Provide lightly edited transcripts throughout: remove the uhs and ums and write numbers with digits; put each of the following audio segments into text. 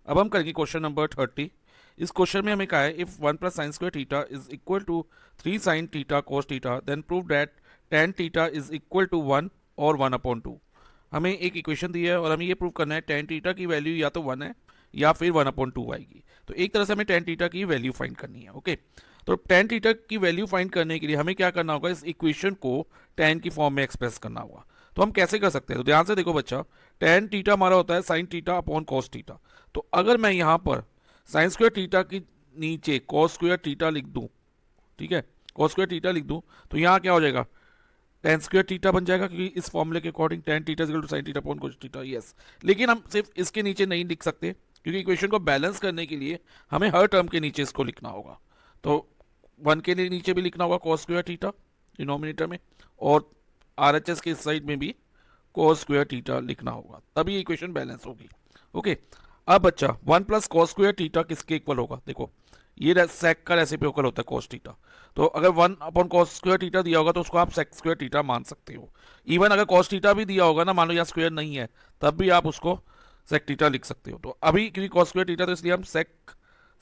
अब हम करेंगे क्वेश्चन नंबर 30। इस क्वेश्चन में हमें कहा है if 1 plus sine square theta is equal to 3 sine theta cos theta then prove that tan theta is equal to 1 और 1/2। हमें एक इक्वेशन दी है और हमें ये प्रूव करना है tan थीटा की वैल्यू या तो 1 है या फिर 1/2 आएगी। तो एक तरह से हमें tan थीटा की वैल्यू फाइंड करनी है। ओके, तो tan थीटा की वैल्यू फाइंड करने के लिए हमें क्या करना होगा, इस इक्वेशन को tan की फॉर्म में एक्सप्रेस करना होगा। तो हम कैसे कर सकते हैं, तो ध्यान से देखो बच्चा, tan थीटा हमारा होता है sin theta upon cos theta. तो अगर मैं यहाँ पर साइन स्क्वायर थीटा के नीचे cos स्क्वायर थीटा लिख दूं, ठीक है, cos स्क्वायर थीटा लिख दूं, तो यहाँ क्या हो जाएगा, tan स्क्वायर थीटा बन जाएगा, क्योंकि इस फॉर्मूले के according tan theta equal to sin theta upon cos theta. Yes, लेकिन हम सिर्फ इसके नीचे नहीं लिख सकते, क्योंकि इक्वेशन को बैलेंस करने के लिए हमें हर टर्म के नीचे इसको लिखना होगा। तो 1 के लिए नीचे भी लिखना होगा cos स्क्वायर थीटा डिनोमिनेटर में, और RHS के इस साइड में भी cos स्क्वायर थीटा लिखना होगा, तभी इक्वेशन बैलेंस होगी। ओके, अब बच्चा 1 प्लस कॉस स्क्वायर थीटा किसके इक्वल होगा, देखो ये सेक का रेसिप्रोकल होता है कॉस थीटा। तो अगर 1 अपॉन कॉस स्क्वायर थीटा दिया होगा तो उसको आप सेक स्क्वायर थीटा मान सकते हो। इवन अगर कॉस थीटा भी दिया होगा ना, मान लो यहाँ स्क्वायर नहीं है, तब भी आप उसको सेक थीटा लिख सकते हो। तो अभी क्योंकि कॉस स्क्वायर थीटा, तो इसलिए हम सेक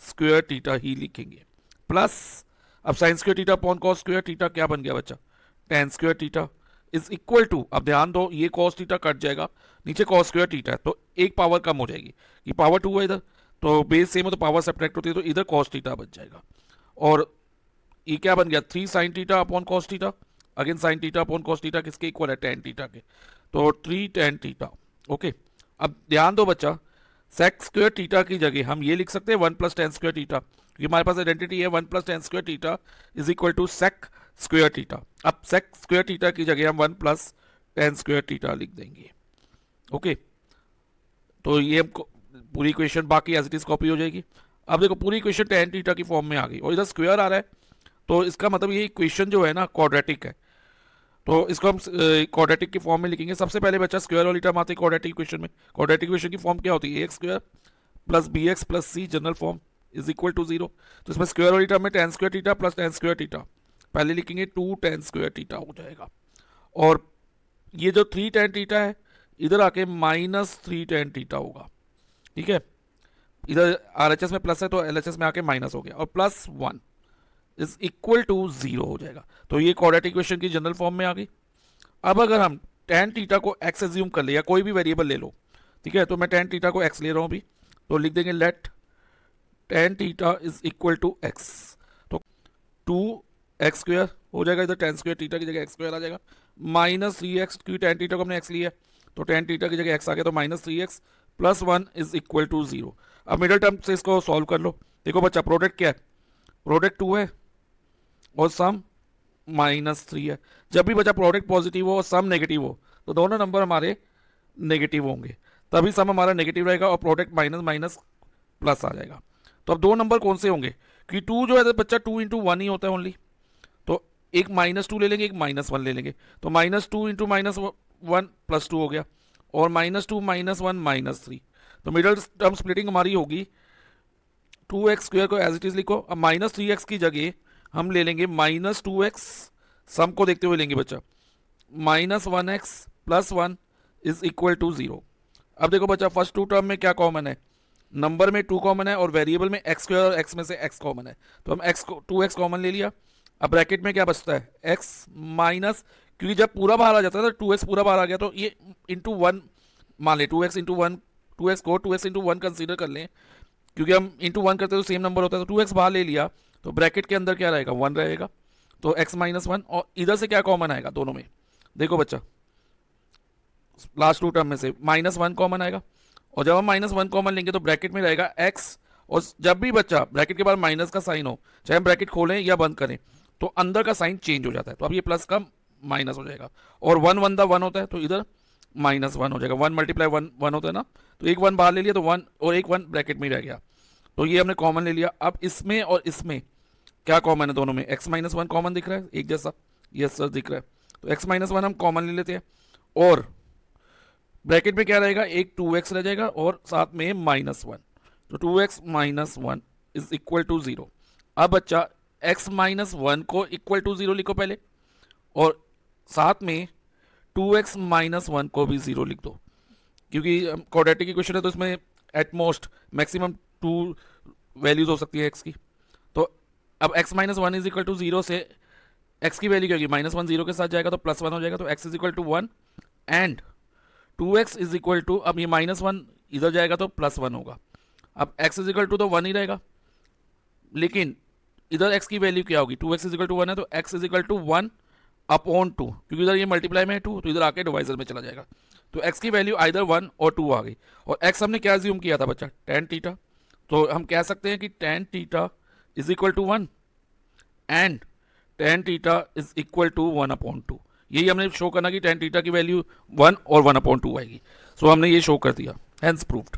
स्क्वायर थीटा ही लिखेंगे। प्लस अब sine square theta upon cos square theta क्या बन गया बच्चा, tan square theta is equal to, अब ध्यान दो ये कॉस थीटा कट जाएगा, नीचे कॉस स्क्वायर थीटा है तो एक पावर कम हो जाएगी, कि पावर 2 है इधर, तो बेस सेम हो तो पावर सब्ट्रैक्ट होती है, तो इधर कॉस थीटा बच जाएगा। और ये क्या बन गया, 3 sine theta upon cos theta, again sine theta upon cos theta किसके इक्वल है, टेन थीटा के, तो 3 टेन थीटा। ओके, अब ध्यान दो बच्चा, सेक स्क्वायर थीटा की जगह हम ये लिख सकते हैं 1 प्लस टेन स्क्वायर थीटा, क्योंकि हमारे पास आइडेंटिटी है 1 plus tan square theta is equal to sec square theta. अब सेक स्क्वायर थीटा की जगह हम 1 प्लस टेन स्क्वायर थीटा लिख देंगे। ओके, तो ये हमको पूरी इक्वेशन बाकी एज इट इज कॉपी हो जाएगी। अब देखो पूरी इक्वेशन टेन थीटा की फॉर्म में आ गई और इधर स्क्वायर आ रहा है, तो इसका मतलब ये इक्वेशन जो है ना क्वाड्रेटिक है, तो इसको हम क्वाड्रेटिक की फॉर्म में लिखेंगे। सबसे पहले बच्चा स्क्वायर वाली टर्म आती है क्वाड्रेटिक इक्वेशन में। क्वाड्रेटिक इक्वेशन की फॉर्म क्या होती है, x square plus b x plus c general form is equal to 0। तो इसमें स्क्वायर वाली टर्म में tan square theta plus tan square theta, पहले लिखेंगे 2 टेन स्क्वायर थीटा हो जाएगा, और ये जो 3 टेन थीटा है इधर आके माइनस 3 टेन थीटा होगा। ठीक है, इधर RHS में प्लस है तो LHS में आके माइनस हो गया, और प्लस 1 इज इक्वल टू 0 हो जाएगा। तो ये क्वाड्रेटिक इक्वेशन की जनरल फॉर्म में आ गई। अब अगर हम टेन थीटा को x एज्यूम कर ले, या कोई भी वेरिएबल ले लो, ठीक है, तो मैं टेन थीटा को x ले रहा हूँ अभी, तो लिख देंगे let tan theta is equal to x। तो 2x स्क्वायर हो जाएगा, इधर टेन स्क्वायर थीटा की जगह x स्क्वायर आ जाएगा, माइनस 3x, क्योंकि टेन थीटा को हमने x लिया, तो टेन थीटा की जगह x आ गया, तो minus 3x plus 1 is equal to 0। अब मिडिल टर्म से इसको सॉल्व कर लो। देखो बच्चा, प्रोडक्ट क्या है, प्रोडक्ट 2 है और सम -3 है। जब भी बच्चा प्रोडक्ट पॉजिटिव हो और सम नेगेटिव हो, तो दोनों नंबर हमारे नेगेटिव होंगे, तभी सम हमारा नेगेटिव रहेगा और प्रोडक्ट माइनस माइनस प्लस आ जाएगा। तो अब दो नंबर कौन से होंगे, कि 2 जो है तो बच्चा 2 इंटू 1 ही होता है ओनली, तो एक -2 ले लेंगे, एक -1 ले लेंगे, तो -2 इंटू -1 +2 हो गया, और -2 -1 -3। तो मिडिल टर्म स्प्लिटिंग हमारी होगी 2x स्क्वायर को एज इट इज लिखो, अब -3x की जगह हम ले लेंगे -2x, सम को देखते हुए लेंगे बच्चा, -1x plus 1 is equal to 0। अब देखो बच्चा, फर्स्ट टू टर्म में क्या कॉमन है, नंबर में 2 कॉमन है और वेरिएबल में x स्क्वायर और x में से x कॉमन है, तो हम x को 2x कॉमन ले लिया। अब ब्रैकेट में क्या बचता है, x माइनस, क्योंकि जब पूरा बाहर आ जाता है तो 2x पूरा बाहर आ गया, तो ये इंटू 1 मान ले, 2x इंटू 1, 2x को 2x इंटू 1 कंसिडर कर लें, क्योंकि हम इंटू 1 करते हैं तो सेम नंबर होता है, तो 2x बाहर ले लिया, तो ब्रैकेट के अंदर क्या रहेगा, 1 रहेगा, तो x -1, और इधर से क्या कॉमन आएगा दोनों में, देखो बच्चा लास्ट टू टर्म में से -1 कॉमन आएगा, और जब हम -1 कॉमन लेंगे तो ब्रैकेट में रहेगा x, और जब भी बच्चा ब्रैकेट के बाद माइनस का साइन हो, चाहे हम ब्रैकेट खोलें या बंद करें, तो अंदर का साइन चेंज हो जाता है, तो अब ये प्लस का माइनस हो जाएगा, और 1 1 द 1 होता है, तो इधर -1 हो जाएगा, 1 मल्टीप्लाई 1 1 होता है ना, तो एक 1 बाहर ले लिया, तो 1 और एक 1 ब्रैकेट में रह गया, तो ये हमने कॉमन ले लिया। अब इसमें और इसमें क्या कॉमन है, दोनों में x -1 कॉमन दिख रहा है, एक जैसा, यस सर दिख रहा है, तो x -1 हम कॉमन ले लेते हैं, और ब्रैकेट में क्या रहेगा, एक 2x रह जाएगा और साथ में -1, तो 2x -1 इज इक्वल टू 0। अब बच्चा x -1 को इक्वल टू 0 लिखो पहले, और साथ में 2x -1 को भी 0 लिख दो, क्योंकि क्वाड्रेटिक इक्वेशन है तो इसमें एट मोस्ट मैक्सिमम 2 वैल्यूज हो सकती है एक्स की। तो अब x minus one is equal to 0 से x की वैल्यू क्या होगी, माइनस वन 0 के साथ जाएगा तो प्लस वन हो जाएगा, तो x is equal to 1 and 2x is equal to, अब ये माइनस वन इधर जाएगा तो प्लस वन होगा। अब x इज इक्वल टू तो 1 ही रहेगा, लेकिन इधर x की वैल्यू क्या होगी, 2x इज इक्वल टू 1 है तो x is equal to 1 upon 2, क्योंकि इधर ये मल्टीप्लाई में है 2 तो इधर आके डिवाइजर में चला जाएगा। तो x की वैल्यू आइदर 1 और 2 आ गई। और x हमने क्या ज्यूम किया था बच्चा, tan थीटा, तो हम कह सकते हैं कि tan theta is equal to 1 and tan theta is equal to 1 upon 2। यही हमने शो करना कि tan थीटा की वैल्यू 1 और 1 अपॉन 2 आएगी। सो हमने ये शो कर दिया, हेंस प्रूव्ड।